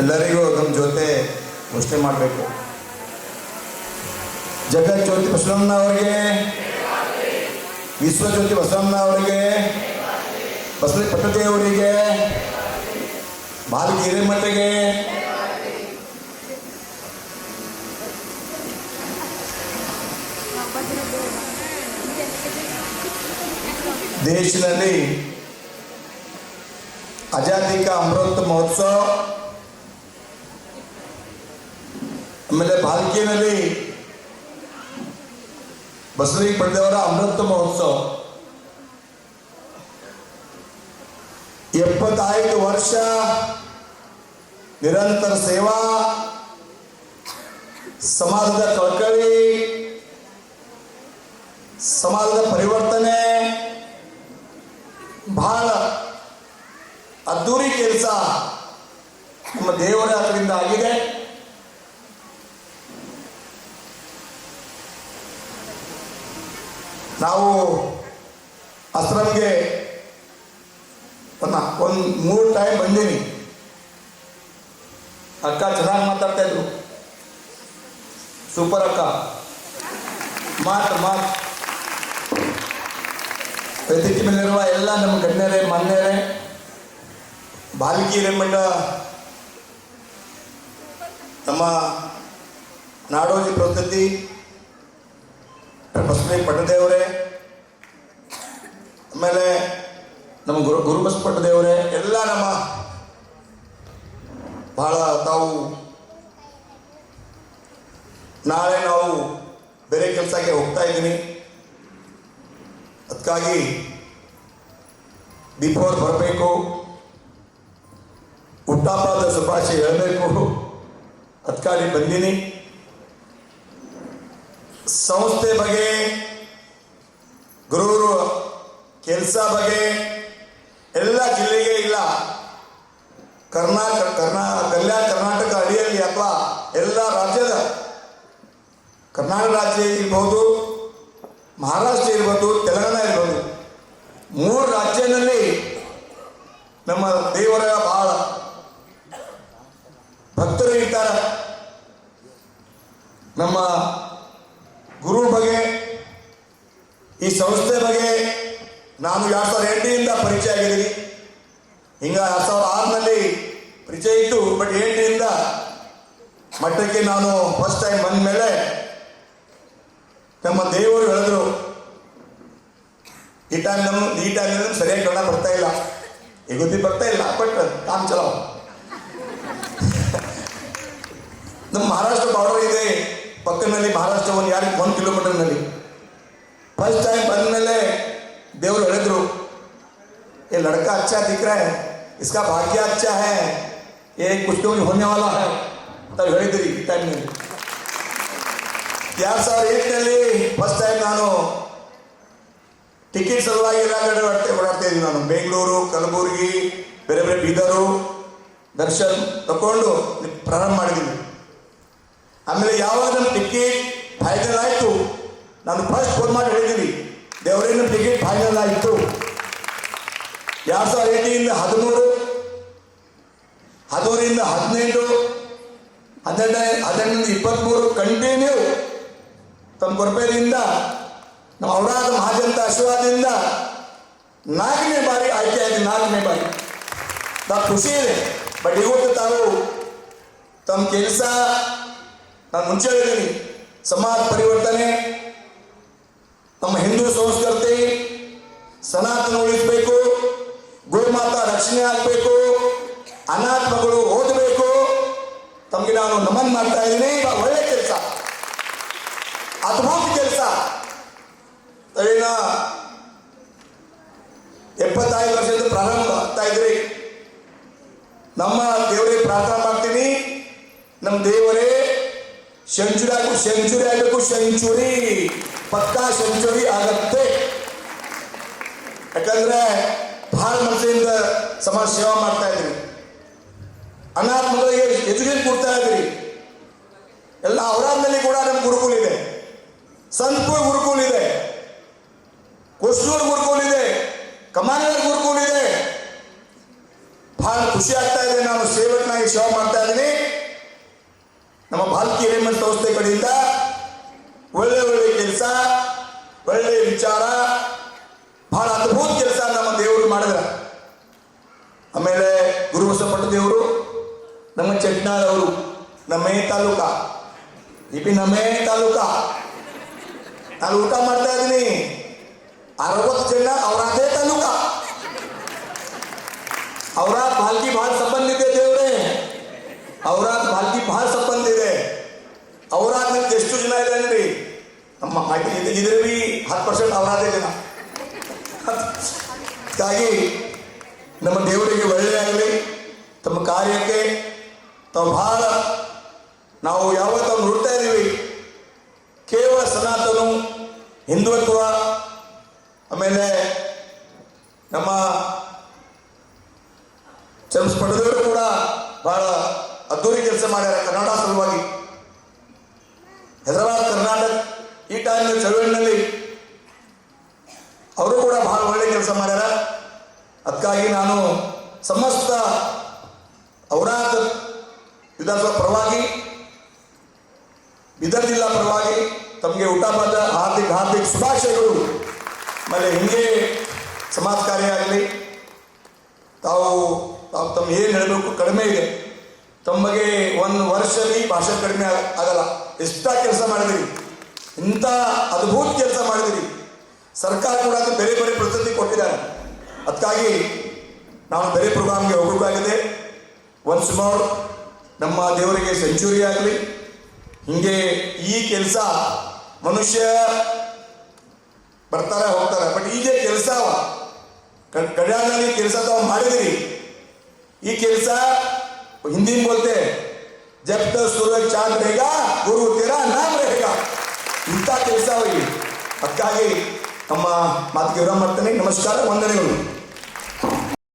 ಎಲ್ಲರಿಗೂ ನಮ್ಮ ಜೊತೆ ಘೋಷಣೆ ಮಾಡಬೇಕು. ಜಗಜ್ಯೋತಿ ಬಸವಣ್ಣ ಅವರಿಗೆ, ವಿಶ್ವಜ್ಯೋತಿ ಬಸವಣ್ಣ ಅವರಿಗೆ, ಬಸವಳಿ ಪಟ್ಟದೇವರಿಗೆ, ಬಾಲಕಿ ಹಿರೇಮಠಗೆ, ದೇಶದಲ್ಲಿ ಆಜಾದಿ ಕಾ ಅಮೃತ ಮಹೋತ್ಸವ, ಆಮೇಲೆ ಭಾಲ್ಕಿಯಲ್ಲಿ ಬಸವಲಿಂಗ ಪಡೆದವರ ಅಮೃತ ಮಹೋತ್ಸವ 75 ವರ್ಷ ನಿರಂತರ ಸೇವಾ, ಸಮಾಜದ ಕಳಕಳಿ, ಸಮಾಜದ ಪರಿವರ್ತನೆ, ಬಹಳ ಅದ್ದೂರಿ ಕೆಲಸ ನಮ್ಮ ದೇವರ ಅದರಿಂದ ಆಗಿದೆ. ನಾವು ಆಶ್ರಮ್ಗೆ ಒಂದು 3 ಟೈಮ್ ಬಂದೀನಿ. ಅಕ್ಕ ಚೆನ್ನಾಗಿ ಮಾತಾಡ್ತಾ ಇದ್ರು, ಸೂಪರ್ ಅಕ್ಕ, ಮಾತು ವೇದಿಕೆ ಮೇಲಿರುವ ಎಲ್ಲ ನಮ್ಮ ಗಣ್ಯರೇ, ಮಾನ್ಯರೇ, ಬಾಲಕಿ ಹಿರೇಮಠ, ನಮ್ಮ ನಾಡೋಜಿ ಪ್ರವೃತ್ತಿ ಬಸವಲಿಂಗ ಪಟ್ಟದೇವರೇ, ಆಮೇಲೆ ನಮ್ಮ ಗುರುಬಸ ಪಟ್ಟದೇವರೇ, ಎಲ್ಲ ನಮ್ಮ ಬಹಳ ತಾವು ನಾಳೆ ನಾವು ಬೇರೆ ಕೆಲಸಕ್ಕೆ ಹೋಗ್ತಾ ಇದ್ದೀನಿ. ಅದಕ್ಕಾಗಿ ಬಿಫೋರ್ ಬರಬೇಕು, ಹುಟ್ಟಹಬ್ಬದ ಶುಭಾಶಯ ಹೇಳಬೇಕು, ಅದಕ್ಕಾಗಿ ಬಂದೀನಿ. ಸಂಸ್ಥೆ ಬಗ್ಗೆ, ಗುರುವರು ಕೆಲಸ ಬಗ್ಗೆ ಎಲ್ಲ ಜಿಲ್ಲೆಗೆ ಇಲ್ಲ, ಕಲ್ಯಾಣ ಕರ್ನಾಟಕ ಅಡಿಯಲ್ಲಿ ಅಥವಾ ಎಲ್ಲ ರಾಜ್ಯದ, ಕರ್ನಾಟಕ ರಾಜ್ಯ ಇರ್ಬೋದು, ಮಹಾರಾಷ್ಟ್ರ ಇರ್ಬೋದು, ತೆಲಂಗಾಣ ಇರ್ಬೋದು, 3 ರಾಜ್ಯದಲ್ಲಿ ನಮ್ಮ ದೇವರ ಬಹಳ ಭಕ್ತರು ಇರ್ತಾರೆ. ನಮ್ಮ ಗುರು ಬಗ್ಗೆ, ಈ ಸಂಸ್ಥೆ ಬಗ್ಗೆ ನಾನು 2008ರಿಂದ ಪರಿಚಯ ಆಗಿದ್ದೀನಿ. ಹಿಂಗ 2006ನಲ್ಲಿ ಪರಿಚಯ ಇತ್ತು, ಬಟ್ 8ರಿಂದ ಮಠಕ್ಕೆ ನಾನು ಫಸ್ಟ್ ಟೈಮ್ ಬಂದ ಮೇಲೆ ನಮ್ಮ ದೇವರು ಹೇಳಿದ್ರು, ಈ ಟೈಮ್ನಲ್ಲಿ ಸರಿಯಾಗಿ ಕನ್ನಡ ಬರ್ತಾ ಇಲ್ಲ, ಎಗುದಿ ಬರ್ತಾ ಇಲ್ಲ, ಬಟ್ ಕಾಮ್ ಚಲಾವ್. ನಮ್ಮ ಮಹಾರಾಷ್ಟ್ರ ಬಾರ್ಡರ್ ಇದೆ ಪಕ್ಕದಲ್ಲಿ, ಮಹಾರಾಷ್ಟ್ರ 1 ಕಿಲೋಮೀಟರ್ನಲ್ಲಿ. ಫಸ್ಟ್ ಟೈಮ್ ಬಂದ ಮೇಲೆ ದೇವರು ಹೇಳಿದ್ರು, ये लड़का अच्छा दिख रहा है, इसका भाग्य अच्छा है, ये कुछ तो होने वाला है तब ಹೇಳಿದ್ರಿ ಟೈಮ್ನಲ್ಲಿ. 2001ನಲ್ಲಿ ಫಸ್ಟ್ ಟೈಮ್ ನಾನು ಟಿಕೆಟ್ ಸಲುವಾಗಿ ಎಲ್ಲ ಕಡೆ ಓಡಾಡ್ತಾ ಇದ್ದೀನಿ. ನಾನು ಬೆಂಗಳೂರು, ಕಲಬುರಗಿ, ಬೇರೆ ಬೇರೆ ಬೀದರು ದರ್ಶನ್ ತಗೊಂಡು ಪ್ರಾರಂಭ ಮಾಡಿದ್ದೀನಿ. ಆಮೇಲೆ ಯಾವಾಗ ನಮ್ಮ ಟಿಕೆಟ್ ಫೈನಲ್ ಆಯಿತು, ನಾನು ಫಸ್ಟ್ ಫೋನ್ ಮಾಡಿ ಹೇಳಿದ್ದೀನಿ, ದೇವರೇ ನಮ್ಮ ಟಿಕೆಟ್ ಫೈನಲ್ ಆಯಿತು. 2008ರಿಂದ 13, 13ರಿಂದ 18, 18ರಿಂದ 23 ಕಂಟಿನ್ಯೂ ತಮ್ಮ ಕೃಪೆಯಿಂದ, ನಮ್ಮ ಔರಾದ ಮಹಾಜನತ ಆಶೀರ್ವಾದದಿಂದ 4ನೇ ಬಾರಿ ಆಯ್ಕೆ ಆಗಿದೆ. 4ನೇ ಬಾರಿ ನಾವು ಖುಷಿ ಇದೆ. ಬಟ್ ಇವತ್ತು ತಾವು ತಮ್ಮ ಕೆಲಸ, ನಾನು ಮುಂಚೆ ಹೇಳಿದ್ದೀನಿ, ಸಮಾಜ ಪರಿವರ್ತನೆ, ನಮ್ಮ ಹಿಂದೂ ಸಂಸ್ಕೃತಿ ಸನಾತನ ಉಳಿಸಬೇಕು, ಗೋಮಾತಾ ರಕ್ಷಣೆ ಆಗಬೇಕು, ಅನಾಥ ಮಗಳು ಓದಬೇಕು, ತಮಗೆ ನಾನು ನಮನ್ ಮಾಡ್ತಾ ಇದ್ದೀನಿ. ಒಳ್ಳೆ ಕೆಲಸ, ಅದ್ಭುತ ಕೆಲಸ. ಏನ 75 ವರ್ಷದ ಪ್ರಾರಂಭ ಆಗ್ತಾ ಇದ್ರಿ. ನಮ್ಮ ದೇವರೇ ಪ್ರಾರ್ಥನೆ ಮಾಡ್ತೀನಿ, ನಮ್ಮ ದೇವರೇ ಸೆಂಚುರಿ ಆಗಬೇಕು, ಸೆಂಚುರಿ ಪಕ್ಕಾ ಸೆಂಚುರಿ ಆಗತ್ತೆ. ಯಾಕಂದ್ರೆ ಬಹಳ ಮನಸ್ಸಿಂದ ಸಮಾಜ ಸೇವಾ ಮಾಡ್ತಾ ಇದ್ರಿ, ಅನಾಥ ಮಕ್ಕಳಿಗೆ ಎಜುಕೇಶನ್ ಕೊಡ್ತಾ ಇದ್ರಿ. ಎಲ್ಲ ಔರಾದ್ನಲ್ಲಿ ಕೂಡ ನಮ್ಮ ಗುರುಕುಲ ಇದೆ, ಸಂತಪುರ ಗುರುಕುಲ ಇದೆ, ಕುಷ್ಟೂರು ಗುರುಕುಲ ಇದೆ, ಕಮಾನಗರ್ ಗುರುಕುಲ ಇದೆ. ಬಹಳ ಖುಷಿ ಆಗ್ತಾ ಇದೆ. ನಾನು ಸೇವಕನಾಗಿ ಸೇವೆ ಮಾಡ್ತಾ ಇದ್ದೀನಿ. ನಮ್ಮ ಭಾಲ್ಕಿ ಎಲಿಮೆಂಟ್ ಸಂಸ್ಥೆ ಕಡೆಯಿಂದ ಒಳ್ಳೆ ಒಳ್ಳೆ ಕೆಲಸ, ಒಳ್ಳೆ ವಿಚಾರ, ಬಹಳ ಅದ್ಭುತ ಕೆಲಸ ನಮ್ಮ ದೇವರು ಮಾಡಿದ್ರ. ಆಮೇಲೆ ಗುರುಬಸವಪಟ್ಟ ದೇವರು, ನಮ್ಮ ಚಟ್ನಾಳ್ ಅವರು, ನಮ್ಮೇ ತಾಲೂಕ, ಇಪಿ ನಮ್ಮೇ ತಾಲೂಕ. ನಾನು ಊಟ ಮಾಡ್ತಾ ಇದ್ದೀನಿ, 60 ಜನ ಅವರದೇ ತಾಲೂಕ. ಅವರಾತ್ ಭಾಲ್ಕಿ ಬಹಳ ಸಂಬಂಧ ಇದೆ ದೇವ್ರೆ, ಅವರಾತ್ ಭಾಲ್ಕಿ ಬಹಳ ಸಂಬಂಧ ಇದೆ. ಅವರಾತ್ ನಿಮ್ಗೆ ಎಷ್ಟು ಜನ ಇದೆ ಅನ್ರಿ? ನಮ್ಮ ಇದ್ರೆ ಬಿ 10% ಅವರಾದೇ ಜನ. ಹಾಗಾಗಿ ನಮ್ಮ ದೇವರಿಗೆ ಒಳ್ಳೆಯಾಗಲಿ. ತಮ್ಮ ಕಾರ್ಯಕ್ಕೆ ತಾವು ಬಹಳ ನಾವು ಯಾವತ್ತು ನೋಡ್ತಾ ಇದ್ದೀವಿ, ಕೇವಲ ಸನಾತನ ಹಿಂದುತ್ವ, ಆಮೇಲೆ ನಮ್ಮ ಚಂದ್ರಸ್ಪಟದವರು ಕೂಡ ಬಹಳ ಅದ್ದೂರಿ ಕೆಲಸ ಮಾಡ್ಯಾರ ಕರ್ನಾಟಕ ಸಲುವಾಗಿ. ಹೈದರಾಬಾದ್ ಕರ್ನಾಟಕ ಈ ಟೈಮ್ ಚಳವಳಿನಲ್ಲಿ ಅವರು ಕೂಡ ಬಹಳ ಒಳ್ಳೆ ಕೆಲಸ ಮಾಡ್ಯಾರ. ಅದಕ್ಕಾಗಿ ನಾನು ಸಮಸ್ತ ಔರಾದ್ ವಿಧಾನಸಭಾ ಪರವಾಗಿ, ಬೀದರ್ ಜಿಲ್ಲಾ ಪರವಾಗಿ ತಮಗೆ ಊಟಬದ್ಧ ಹಾರ್ದಿಕ ಶುಭಾಶಯಗಳು. ಆಮೇಲೆ ಹಿಂಗೆ ಸಮಾಜ ಕಾರ್ಯ ಆಗಲಿ, ತಾವು ತಮ್ಮ ಏನು ಹೇಳಬೇಕು ಕಡಿಮೆ ಇದೆ. ತಮಗೆ 1 ವರ್ಷದಲ್ಲಿ ಭಾಷೆ ಕಡಿಮೆ ಆಗಲ್ಲ. ಎಷ್ಟ ಕೆಲಸ ಮಾಡಿದಿರಿ, ಇಂಥ ಅದ್ಭುತ ಕೆಲಸ ಮಾಡಿದಿರಿ. ಸರ್ಕಾರ ಕೂಡ ಬೇರೆ ಬೇರೆ ಪ್ರಶಸ್ತಿ ಕೊಟ್ಟಿದ್ದಾರೆ. ಅದಕ್ಕಾಗಿ ನಾನು ಬೇರೆ ಪ್ರೋಗ್ರಾಮ್ಗೆ ಹೋಗಬೇಕಾಗಿದೆ. ಒನ್ಸ್ ಮೋರ್ ನಮ್ಮ ದೇವರಿಗೆ ಸೆಂಚುರಿ ಆಗಲಿ. ಹಿಂಗೆ ಈ ಕೆಲಸ ಮನುಷ್ಯ ಬರ್ತಾರೆ ಹೋಗ್ತಾರೆ, ಬಟ್ ಈಗ ಕೆಲಸ ಕಡ್ಯಾಣದಲ್ಲಿ ಕೆಲಸ ತಾವು ಮಾಡಿದಿರಿ. ಈ ಕೆಲಸ ಹಿಂದಿ ಬೋಲ್ತೆ ಜಬ್ ತಕ್ ಸೂರಜ್ ಚಾಂದ್ ರೇಗಾ ಗುರು ತೇರಾ ನಾಮ್ ರೇಗಾ, ಇಂಥ ಕೆಲಸ ಹೋಗಿ. ಅದಕ್ಕಾಗಿ ನಮ್ಮ ಮಾತಿಗೆ ವಿರಾಮ ಮಾಡ್ತೇನೆ. ನಮಸ್ಕಾರ, ವಂದನೆಗಳು.